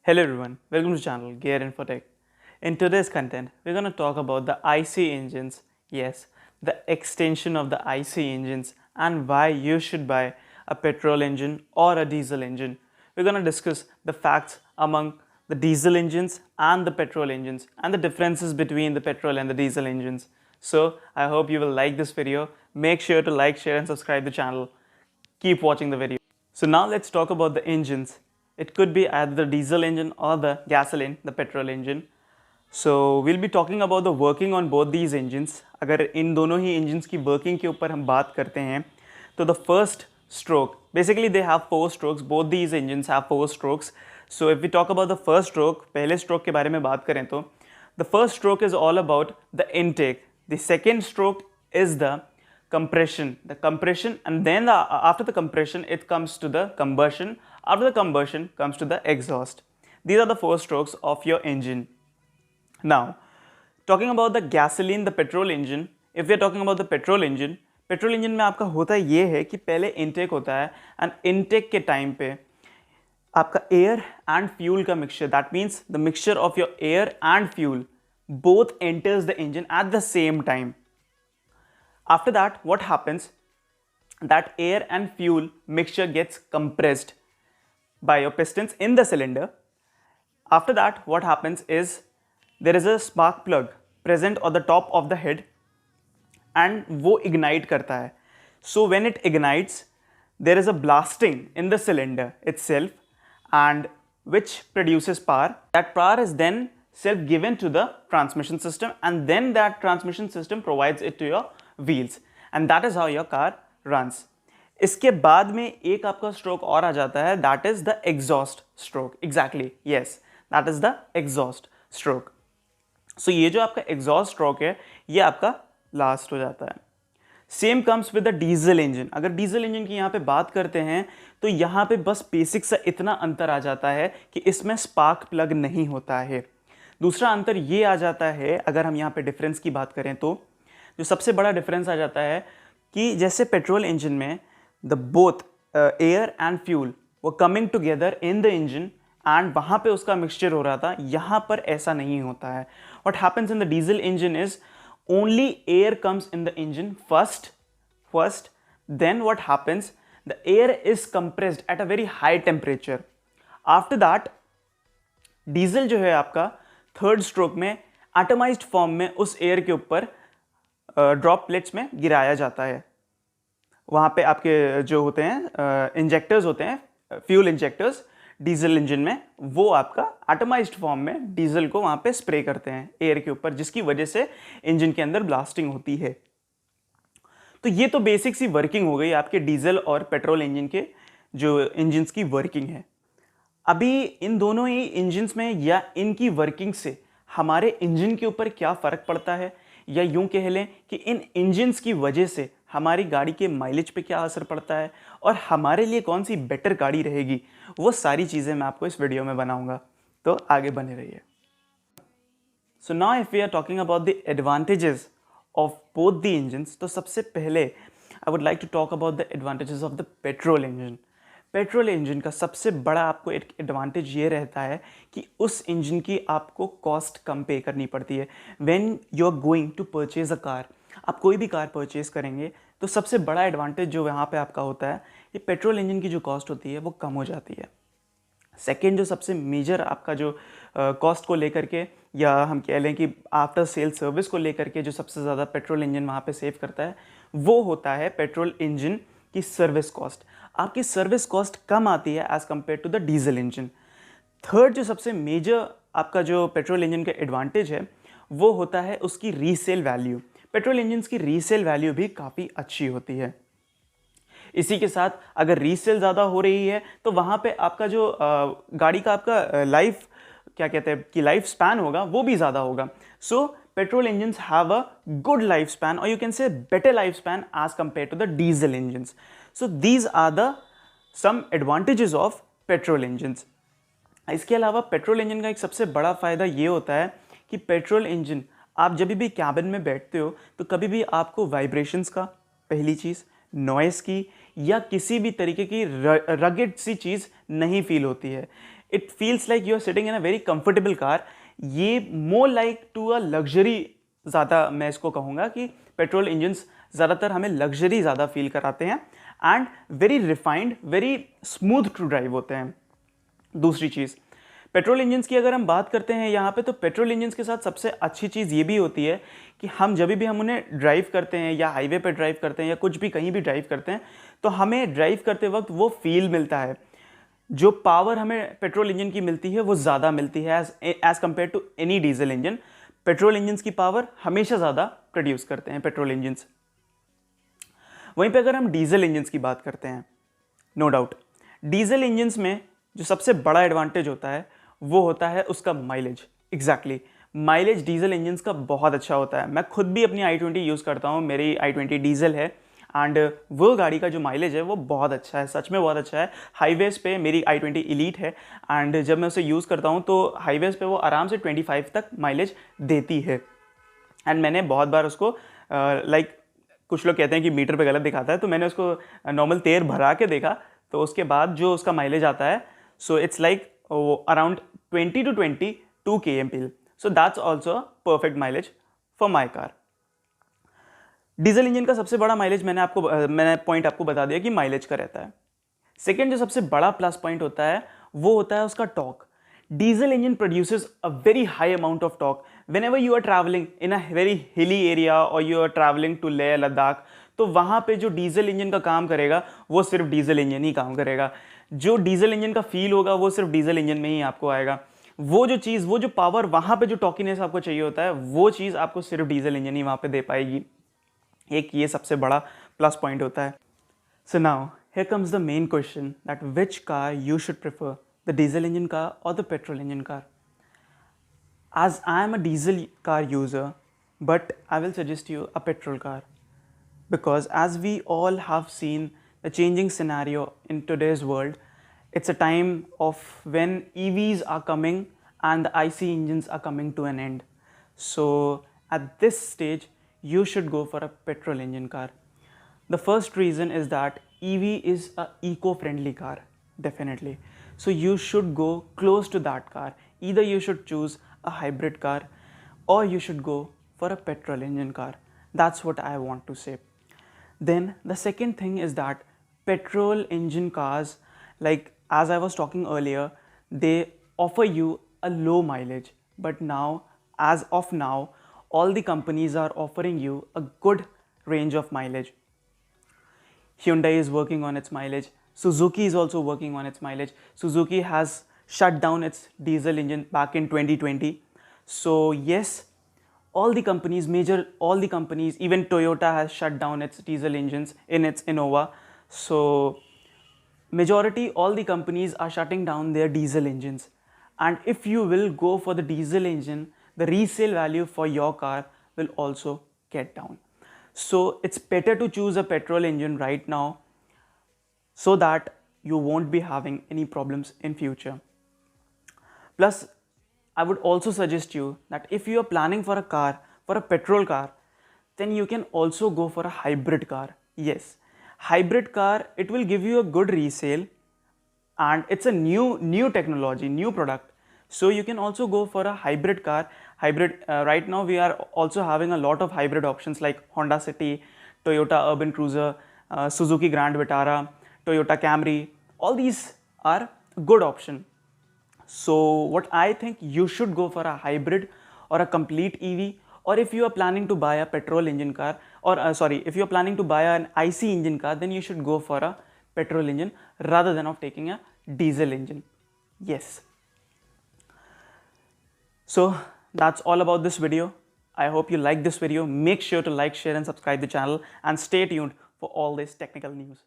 Hello everyone, welcome to the channel Gear Infotech. In today's content, we're going to talk about the IC engines, yes, the extension of the IC engines and why you should buy a petrol engine or a diesel engine. We're going to discuss the facts among the diesel engines and the petrol engines and the differences between the petrol and the diesel engines. So, I hope you will like this video. Make sure to like, share and subscribe the channel. Keep watching the video. So now let's talk about the engines. It could be either the diesel engine or the gasoline, the petrol engine. So we'll be talking about the working on both these engines. अगर इन दोनों ही engines की working के ऊपर हम बात करते हैं तो the first stroke, basically they have 4 strokes, both these engines have 4 strokes. So if we talk about the first stroke, पहले stroke के बारे में बात करें तो the first stroke is all about the intake. The second stroke is the compression, and then after the compression it comes to the combustion. After the combustion comes to the exhaust. These are the 4 strokes of your engine. Now talking about the gasoline, the petrol engine, if we are talking about the petrol engine में आपका होता ये है कि पहले intake होता है and intake के time पे आपका air and fuel का mixture, that means the mixture of your air and fuel both enters the engine at the same time. After that, what happens? That air and fuel mixture gets compressed by your pistons in the cylinder. After that, what happens is there is a spark plug present on the top of the head and वो ignite करता है. So when it ignites, there is a blasting in the cylinder itself and which produces power. That power is then self given to the transmission system and then that transmission system provides it to your wheels and that is how your car runs. इसके बाद में एक आपका stroke और आ जाता है, that is the exhaust stroke. Exactly, yes, that is the exhaust stroke. So ये जो आपका exhaust stroke है ये आपका लास्ट हो जाता है. Same comes with the diesel engine. अगर डीजल इंजन की यहाँ पे बात करते हैं तो यहाँ पे बस बेसिक सा इतना अंतर आ जाता है कि इसमें स्पार्क प्लग नहीं होता है. दूसरा अंतर ये आ जाता है, अगर हम यहाँ पे डिफरेंस की बात करें तो जो सबसे बड़ा डिफरेंस आ जाता है कि जैसे पेट्रोल इंजन में the both air and fuel वो coming together in the engine and वहाँ पे उसका मिक्सचर हो रहा था, यहाँ पर ऐसा नहीं होता है. What happens in the diesel engine is only air comes in the engine first, then what happens, the air is compressed at a very high temperature. After that diesel जो है आपका थर्ड स्ट्रोक में एटमाइज्ड form में उस air के ऊपर droplets में गिराया जाता है. वहाँ पे आपके जो होते हैं इंजेक्टर्स होते हैं, फ्यूल इंजेक्टर्स डीजल इंजन में, वो आपका एटमाइज्ड फॉर्म में डीजल को वहाँ पे स्प्रे करते हैं एयर के ऊपर, जिसकी वजह से इंजन के अंदर ब्लास्टिंग होती है. तो ये तो बेसिक सी वर्किंग हो गई आपके डीजल और पेट्रोल इंजन के जो इंजन्स की वर्किंग है. अभी इन दोनों ही इंजन्स में या इनकी वर्किंग से हमारे इंजन के ऊपर क्या फ़र्क पड़ता है, या यूं कह लें कि इन इंजन्स की वजह से हमारी गाड़ी के माइलेज पे क्या असर पड़ता है और हमारे लिए कौन सी बेटर गाड़ी रहेगी, वो सारी चीज़ें मैं आपको इस वीडियो में बनाऊंगा. तो आगे बने रहिए. So now if we are talking about the advantages of both the engines, तो सबसे पहले I would like to talk about the advantages of the petrol engine. Petrol engine का सबसे बड़ा आपको एक एडवांटेज ये रहता है कि उस इंजन की आपको कॉस्ट कम पे करनी पड़ती है. When you are going to purchase a car, आप कोई भी कार परचेज करेंगे तो सबसे बड़ा एडवांटेज जो यहाँ पे आपका होता है, ये पेट्रोल इंजन की जो कॉस्ट होती है वो कम हो जाती है. सेकेंड जो सबसे मेजर आपका जो कॉस्ट को लेकर के, या हम कह लें कि आफ्टर सेल सर्विस को लेकर के जो सबसे ज़्यादा पेट्रोल इंजन वहाँ पे सेव करता है, वो होता है पेट्रोल इंजन की सर्विस कॉस्ट. आपकी सर्विस कॉस्ट कम आती है as compare to the diesel engine. Third जो सबसे मेजर आपका जो पेट्रोल इंजन का एडवांटेज है वो होता है उसकी रीसेल वैल्यू. पेट्रोल इंजन्स की रीसेल वैल्यू भी काफ़ी अच्छी होती है. इसी के साथ अगर रीसेल ज़्यादा हो रही है तो वहाँ पे आपका जो गाड़ी का आपका लाइफ क्या कहते हैं कि लाइफ स्पैन होगा वो भी ज़्यादा होगा. So petrol engines have a good life span, और you can say better life span as compare to the diesel engines. So these are the some advantages of petrol engines. इसके अलावा petrol engine का एक सबसे बड़ा फ़ायदा ये होता है कि पेट्रोल इंजन आप जब भी कैबिन में बैठते हो तो कभी भी आपको वाइब्रेशंस का, पहली चीज़ नॉइस की, या किसी भी तरीके की रगेड सी चीज़ नहीं फील होती है. It feels like you are sitting in a very comfortable car. ये more like to a luxury ज़्यादा मैं इसको कहूँगा कि पेट्रोल इंजन्स ज़्यादातर हमें लग्जरी ज़्यादा फील कराते हैं and very refined, very smooth to drive होते हैं। दूसरी चीज़, पेट्रोल इंजन्स की अगर हम बात करते हैं यहाँ पे, तो पेट्रोल इंजन्स के साथ सबसे अच्छी चीज़ ये भी होती है कि हम जब भी हम उन्हें ड्राइव करते हैं या हाईवे पे ड्राइव करते हैं या कुछ भी कहीं भी ड्राइव करते हैं, तो हमें ड्राइव करते वक्त वो फील मिलता है। जो पावर हमें पेट्रोल इंजन की मिलती है वो ज़्यादा मिलती है as compare to any diesel engine. Petrol engines की पावर हमेशा ज़्यादा प्रोड्यूस करते हैं पेट्रोल इंजन्स। वहीं पे अगर हम डीजल इंजन्स की बात करते हैं, नो डाउट डीजल इंजन्स में जो सबसे बड़ा एडवांटेज होता है वो होता है उसका mileage. Exactly mileage diesel engines का बहुत अच्छा होता है। मैं खुद भी अपनी i20 यूज़ करता हूँ, मेरी i20 डीजल है एंड वो गाड़ी का जो माइलेज है वो बहुत अच्छा है, सच में बहुत अच्छा है। हाईवेज़ पे मेरी i20 इलीट है एंड जब मैं उसे यूज़ करता हूँ तो हाईवेज़ पे वो आराम से 25 तक माइलेज देती है। एंड मैंने बहुत बार उसको कुछ लोग कहते हैं कि मीटर पे गलत दिखाता है, तो मैंने उसको नॉर्मल तेल भरा के देखा, तो उसके बाद जो उसका माइलेज आता है, so it's like around 20 to 22 kmpl. So that's also perfect mileage for my car. Diesel engine का सबसे बड़ा माइलेज मैंने पॉइंट आपको बता दिया कि माइलेज का रहता है। सेकेंड जो सबसे बड़ा प्लस पॉइंट होता है वो होता है उसका torque. Diesel engine produces a very high amount of torque whenever you are traveling in a very hilly area or you are traveling to Leh Ladakh, तो वहाँ पे जो डीजल इंजन का काम करेगा वो सिर्फ डीजल इंजन ही काम करेगा। जो डीजल इंजन का फील होगा वो सिर्फ डीजल इंजन में ही आपको आएगा। वो जो चीज़, वो जो पावर वहाँ पे जो टॉकीनेस आपको चाहिए होता है, वो चीज़ आपको सिर्फ डीजल इंजन ही वहाँ पे दे पाएगी। एक ये सबसे बड़ा प्लस पॉइंट होता है। So now here comes the main question that which car you should prefer, the diesel engine car और the petrol engine car. As I am a diesel car user, but I will suggest you a petrol car, because as we all have seen the changing scenario in today's world, it's a time of when EVs are coming and the IC engines are coming to an end. So at this stage, you should go for a petrol engine car. The first reason is that EV is a eco-friendly car, definitely. So you should go close to that car. Either you should choose a hybrid car or you should go for a petrol engine car. That's what I want to say. Then the second thing is that petrol engine cars, like as I was talking earlier, they offer you a low mileage, but now, as of now, all the companies are offering you a good range of mileage. Hyundai is working on its mileage. Suzuki is also working on its mileage. Suzuki has shut down its diesel engine back in 2020. So yes, all the companies, even Toyota has shut down its diesel engines in its Innova. So majority, all the companies are shutting down their diesel engines. And if you will go for the diesel engine, the resale value for your car will also get down. So it's better to choose a petrol engine right now so that you won't be having any problems in future. Plus, I would also suggest you that if you are planning for a car, for a petrol car, then you can also go for a hybrid car. Yes, hybrid car, it will give you a good resale and it's a new technology, new product. So you can also go for a hybrid car. Right now we are also having a lot of hybrid options like Honda City, Toyota Urban Cruiser, Suzuki Grand Vitara, Toyota Camry. All these are a good option. So what I think, you should go for a hybrid or a complete EV, or if you are planning to buy a petrol engine car, or if you are planning to buy an IC engine car, then you should go for a petrol engine rather than of taking a diesel engine. Yes. So that's all about this video. I hope you like this video. Make sure to like, share and subscribe the channel and stay tuned for all this technical news.